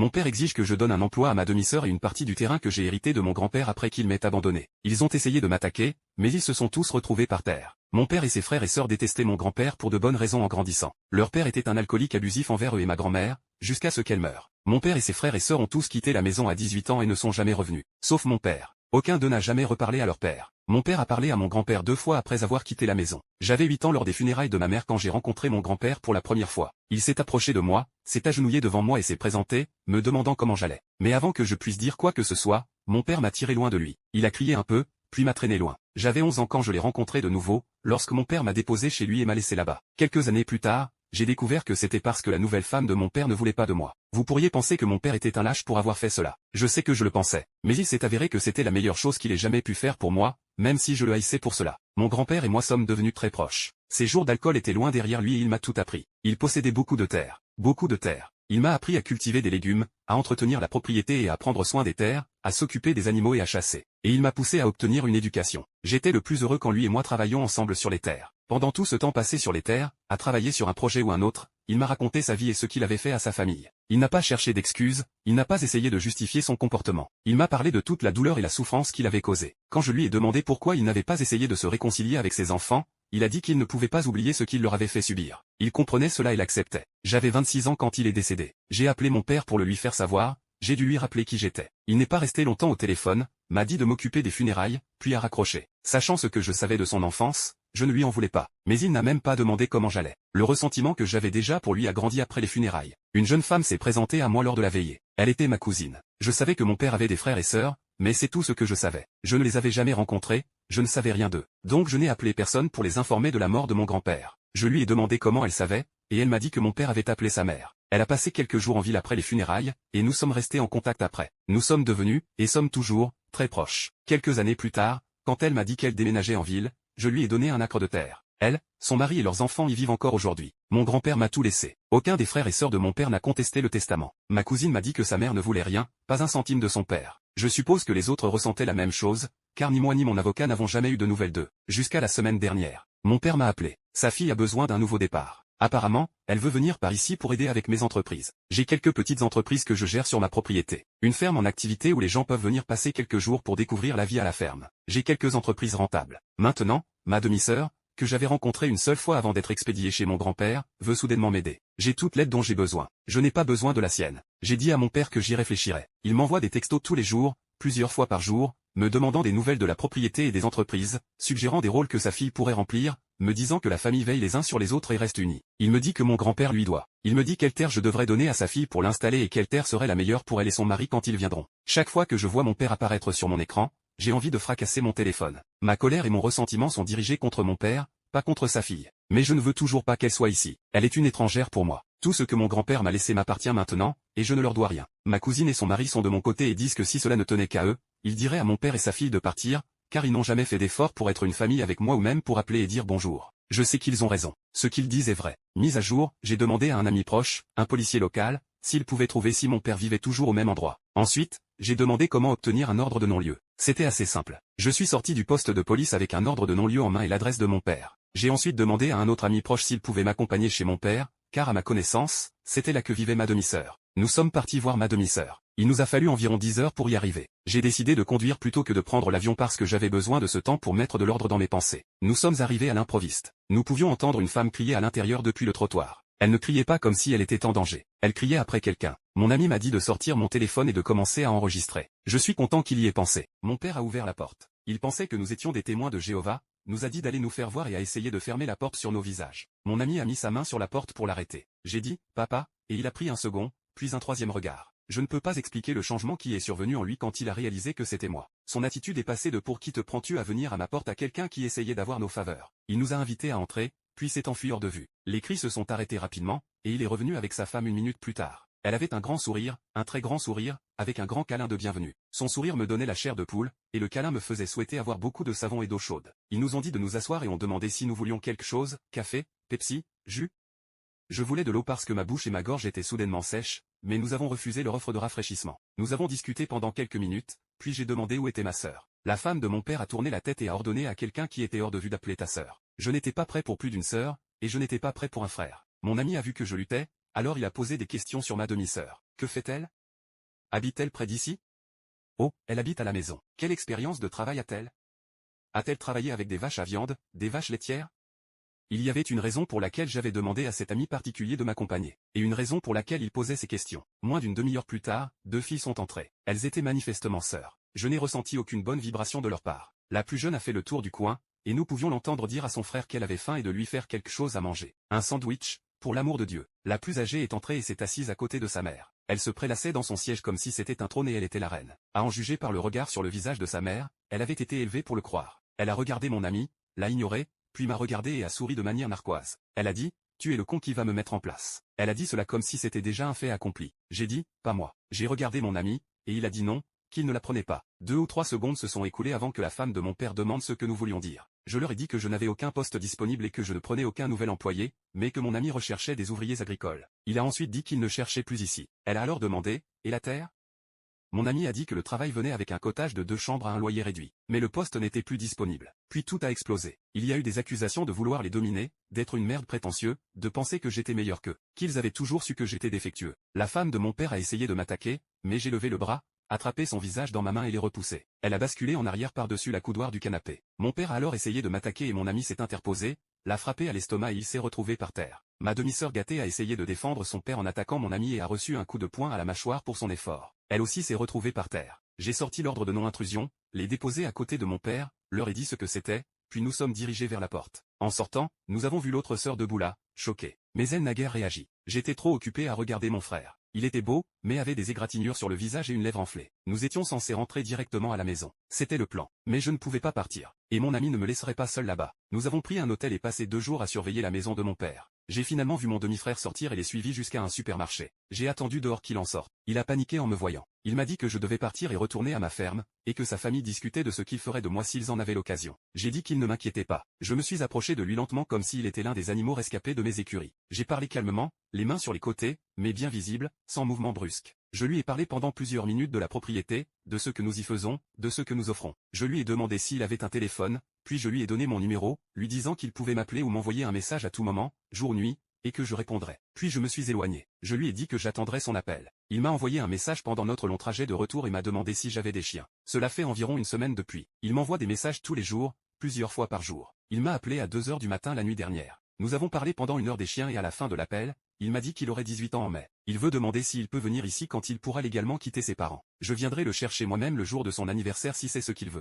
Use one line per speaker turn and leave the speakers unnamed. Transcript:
Mon père exige que je donne un emploi à ma demi-sœur et une partie du terrain que j'ai hérité de mon grand-père après qu'il m'ait abandonné. Ils ont essayé de m'attaquer, mais ils se sont tous retrouvés par terre. Mon père et ses frères et sœurs détestaient mon grand-père pour de bonnes raisons en grandissant. Leur père était un alcoolique abusif envers eux et ma grand-mère, jusqu'à ce qu'elle meure. Mon père et ses frères et sœurs ont tous quitté la maison à 18 ans et ne sont jamais revenus. Sauf mon père. Aucun d'eux n'a jamais reparlé à leur père. Mon père a parlé à mon grand-père 2 fois après avoir quitté la maison. J'avais 8 ans lors des funérailles de ma mère quand j'ai rencontré mon grand-père pour la première fois. Il s'est approché de moi, s'est agenouillé devant moi et s'est présenté, me demandant comment j'allais. Mais avant que je puisse dire quoi que ce soit, mon père m'a tiré loin de lui. Il a crié un peu, puis m'a traîné loin. J'avais 11 ans quand je l'ai rencontré de nouveau, lorsque mon père m'a déposé chez lui et m'a laissé là-bas. Quelques années plus tard, j'ai découvert que c'était parce que la nouvelle femme de mon père ne voulait pas de moi. Vous pourriez penser que mon père était un lâche pour avoir fait cela. Je sais que je le pensais. Mais il s'est avéré que c'était la meilleure chose qu'il ait jamais pu faire pour moi, même si je le haïssais pour cela. Mon grand-père et moi sommes devenus très proches. Ses jours d'alcool étaient loin derrière lui et il m'a tout appris. Il possédait beaucoup de terres. Beaucoup de terres. Il m'a appris à cultiver des légumes, à entretenir la propriété et à prendre soin des terres, à s'occuper des animaux et à chasser. Et il m'a poussé à obtenir une éducation. J'étais le plus heureux quand lui et moi travaillions ensemble sur les terres. Pendant tout ce temps passé sur les terres, à travailler sur un projet ou un autre, il m'a raconté sa vie et ce qu'il avait fait à sa famille. Il n'a pas cherché d'excuses, il n'a pas essayé de justifier son comportement. Il m'a parlé de toute la douleur et la souffrance qu'il avait causée. Quand je lui ai demandé pourquoi il n'avait pas essayé de se réconcilier avec ses enfants, il a dit qu'il ne pouvait pas oublier ce qu'il leur avait fait subir. Il comprenait cela et l'acceptait. J'avais 26 ans quand il est décédé. J'ai appelé mon père pour le lui faire savoir, j'ai dû lui rappeler qui j'étais. Il n'est pas resté longtemps au téléphone, m'a dit de m'occuper des funérailles, puis a raccroché. Sachant ce que je savais de son enfance, je ne lui en voulais pas. Mais il n'a même pas demandé comment j'allais. Le ressentiment que j'avais déjà pour lui a grandi après les funérailles. Une jeune femme s'est présentée à moi lors de la veillée. Elle était ma cousine. Je savais que mon père avait des frères et sœurs, mais c'est tout ce que je savais. Je ne les avais jamais rencontrés, je ne savais rien d'eux. Donc je n'ai appelé personne pour les informer de la mort de mon grand-père. Je lui ai demandé comment elle savait, et elle m'a dit que mon père avait appelé sa mère. Elle a passé quelques jours en ville après les funérailles, et nous sommes restés en contact après. Nous sommes devenus, et sommes toujours, très proches. Quelques années plus tard, quand elle m'a dit qu'elle déménageait en ville, je lui ai donné un acre de terre. Elle, son mari et leurs enfants y vivent encore aujourd'hui. Mon grand-père m'a tout laissé. Aucun des frères et sœurs de mon père n'a contesté le testament. Ma cousine m'a dit que sa mère ne voulait rien, pas un centime de son père. Je suppose que les autres ressentaient la même chose, car ni moi ni mon avocat n'avons jamais eu de nouvelles d'eux. Jusqu'à la semaine dernière. Mon père m'a appelé. Sa fille a besoin d'un nouveau départ. Apparemment, elle veut venir par ici pour aider avec mes entreprises. J'ai quelques petites entreprises que je gère sur ma propriété. Une ferme en activité où les gens peuvent venir passer quelques jours pour découvrir la vie à la ferme. J'ai quelques entreprises rentables. Maintenant, ma demi-sœur, que j'avais rencontrée une seule fois avant d'être expédiée chez mon grand-père, veut soudainement m'aider. J'ai toute l'aide dont j'ai besoin. Je n'ai pas besoin de la sienne. J'ai dit à mon père que j'y réfléchirais. Il m'envoie des textos tous les jours, plusieurs fois par jour, me demandant des nouvelles de la propriété et des entreprises, suggérant des rôles que sa fille pourrait remplir, me disant que la famille veille les uns sur les autres et reste unie. Il me dit que mon grand-père lui doit. Il me dit quelle terre je devrais donner à sa fille pour l'installer et quelle terre serait la meilleure pour elle et son mari quand ils viendront. Chaque fois que je vois mon père apparaître sur mon écran, j'ai envie de fracasser mon téléphone. Ma colère et mon ressentiment sont dirigés contre mon père, pas contre sa fille. Mais je ne veux toujours pas qu'elle soit ici. Elle est une étrangère pour moi. Tout ce que mon grand-père m'a laissé m'appartient maintenant, et je ne leur dois rien. Ma cousine et son mari sont de mon côté et disent que si cela ne tenait qu'à eux, ils diraient à mon père et sa fille de partir, car ils n'ont jamais fait d'effort pour être une famille avec moi ou même pour appeler et dire bonjour. Je sais qu'ils ont raison. Ce qu'ils disent est vrai. Mise à jour, j'ai demandé à un ami proche, un policier local, s'il pouvait trouver si mon père vivait toujours au même endroit. Ensuite, j'ai demandé comment obtenir un ordre de non-lieu. C'était assez simple. Je suis sorti du poste de police avec un ordre de non-lieu en main et l'adresse de mon père. J'ai ensuite demandé à un autre ami proche s'il pouvait m'accompagner chez mon père, car à ma connaissance, c'était là que vivait ma demi-sœur. Nous sommes partis voir ma demi-sœur. Il nous a fallu environ 10 heures pour y arriver. J'ai décidé de conduire plutôt que de prendre l'avion parce que j'avais besoin de ce temps pour mettre de l'ordre dans mes pensées. Nous sommes arrivés à l'improviste. Nous pouvions entendre une femme crier à l'intérieur depuis le trottoir. Elle ne criait pas comme si elle était en danger. Elle criait après quelqu'un. Mon ami m'a dit de sortir mon téléphone et de commencer à enregistrer. Je suis content qu'il y ait pensé. Mon père a ouvert la porte. Il pensait que nous étions des témoins de Jéhovah, nous a dit d'aller nous faire voir et a essayé de fermer la porte sur nos visages. Mon ami a mis sa main sur la porte pour l'arrêter. J'ai dit, papa, et il a pris un second, puis un troisième regard. Je ne peux pas expliquer le changement qui est survenu en lui quand il a réalisé que c'était moi. Son attitude est passée de pour qui te prends-tu à venir à ma porte à quelqu'un qui essayait d'avoir nos faveurs. Il nous a invités à entrer, puis s'est enfui hors de vue. Les cris se sont arrêtés rapidement, et il est revenu avec sa femme une minute plus tard. Elle avait un grand sourire, un très grand sourire, avec un grand câlin de bienvenue. Son sourire me donnait la chair de poule, et le câlin me faisait souhaiter avoir beaucoup de savon et d'eau chaude. Ils nous ont dit de nous asseoir et ont demandé si nous voulions quelque chose, café, Pepsi, jus. Je voulais de l'eau parce que ma bouche et ma gorge étaient soudainement sèches, mais nous avons refusé leur offre de rafraîchissement. Nous avons discuté pendant quelques minutes, puis j'ai demandé où était ma sœur. La femme de mon père a tourné la tête et a ordonné à quelqu'un qui était hors de vue d'appeler ta sœur. Je n'étais pas prêt pour plus d'une sœur, et je n'étais pas prêt pour un frère. Mon ami a vu que je luttais, alors il a posé des questions sur ma demi-sœur. Que fait-elle? Habite-t-elle près d'ici? Oh, elle habite à la maison. Quelle expérience de travail a-t-elle? A-t-elle travaillé avec des vaches à viande, des vaches laitières? Il y avait une raison pour laquelle j'avais demandé à cet ami particulier de m'accompagner, et une raison pour laquelle il posait ces questions. Moins d'une demi-heure plus tard, 2 filles sont entrées. Elles étaient manifestement sœurs. Je n'ai ressenti aucune bonne vibration de leur part. La plus jeune a fait le tour du coin, et nous pouvions l'entendre dire à son frère qu'elle avait faim et de lui faire quelque chose à manger. Un sandwich, pour l'amour de Dieu. La plus âgée est entrée et s'est assise à côté de sa mère. Elle se prélassait dans son siège comme si c'était un trône et elle était la reine. À en juger par le regard sur le visage de sa mère, elle avait été élevée pour le croire. Elle a regardé mon ami, l'a ignoré, puis m'a regardé et a souri de manière narquoise. Elle a dit, « Tu es le con qui va me mettre en place. » Elle a dit cela comme si c'était déjà un fait accompli. J'ai dit, « Pas moi. » J'ai regardé mon ami, et il a dit non, qu'il ne la prenait pas. 2 ou 3 secondes se sont écoulées avant que la femme de mon père demande ce que nous voulions dire. Je leur ai dit que je n'avais aucun poste disponible et que je ne prenais aucun nouvel employé, mais que mon ami recherchait des ouvriers agricoles. Il a ensuite dit qu'il ne cherchait plus ici. Elle a alors demandé, « Et la terre ? » Mon ami a dit que le travail venait avec un cotage de 2 chambres à un loyer réduit. Mais le poste n'était plus disponible. Puis tout a explosé. Il y a eu des accusations de vouloir les dominer, d'être une merde prétentieux, de penser que j'étais meilleur qu'eux, qu'ils avaient toujours su que j'étais défectueux. La femme de mon père a essayé de m'attaquer, mais j'ai levé le bras, attrapé son visage dans ma main et l'ai repoussé. Elle a basculé en arrière par-dessus la coudoir du canapé. Mon père a alors essayé de m'attaquer et mon ami s'est interposé, l'a frappé à l'estomac et il s'est retrouvé par terre. Ma demi-sœur gâtée a essayé de défendre son père en attaquant mon ami et a reçu un coup de poing à la mâchoire pour son effort. Elle aussi s'est retrouvée par terre. J'ai sorti l'ordre de non-intrusion, l'ai déposé à côté de mon père, leur ai dit ce que c'était, puis nous sommes dirigés vers la porte. En sortant, nous avons vu l'autre sœur debout là, choquée. Mais elle n'a guère réagi. J'étais trop occupé à regarder mon frère. Il était beau, mais avait des égratignures sur le visage et une lèvre enflée. Nous étions censés rentrer directement à la maison. C'était le plan. Mais je ne pouvais pas partir. Et mon ami ne me laisserait pas seul là-bas. Nous avons pris un hôtel et passé 2 jours à surveiller la maison de mon père. J'ai finalement vu mon demi-frère sortir et l'ai suivi jusqu'à un supermarché. J'ai attendu dehors qu'il en sorte. Il a paniqué en me voyant. Il m'a dit que je devais partir et retourner à ma ferme, et que sa famille discutait de ce qu'il ferait de moi s'ils en avaient l'occasion. J'ai dit qu'il ne m'inquiétait pas. Je me suis approché de lui lentement comme s'il était l'un des animaux rescapés de mes écuries. J'ai parlé calmement, les mains sur les côtés, mais bien visibles, sans mouvement brusque. Je lui ai parlé pendant plusieurs minutes de la propriété, de ce que nous y faisons, de ce que nous offrons. Je lui ai demandé s'il avait un téléphone, puis je lui ai donné mon numéro, lui disant qu'il pouvait m'appeler ou m'envoyer un message à tout moment, jour ou nuit, et que je répondrais. Puis je me suis éloigné. Je lui ai dit que j'attendrais son appel. Il m'a envoyé un message pendant notre long trajet de retour et m'a demandé si j'avais des chiens. Cela fait environ une semaine depuis. Il m'envoie des messages tous les jours, plusieurs fois par jour. Il m'a appelé à 2 heures du matin la nuit dernière. Nous avons parlé pendant 1 heure des chiens et à la fin de l'appel, il m'a dit qu'il aurait 18 ans en mai. Il veut demander s'il peut venir ici quand il pourra légalement quitter ses parents. Je viendrai le chercher moi-même le jour de son anniversaire si c'est ce qu'il veut.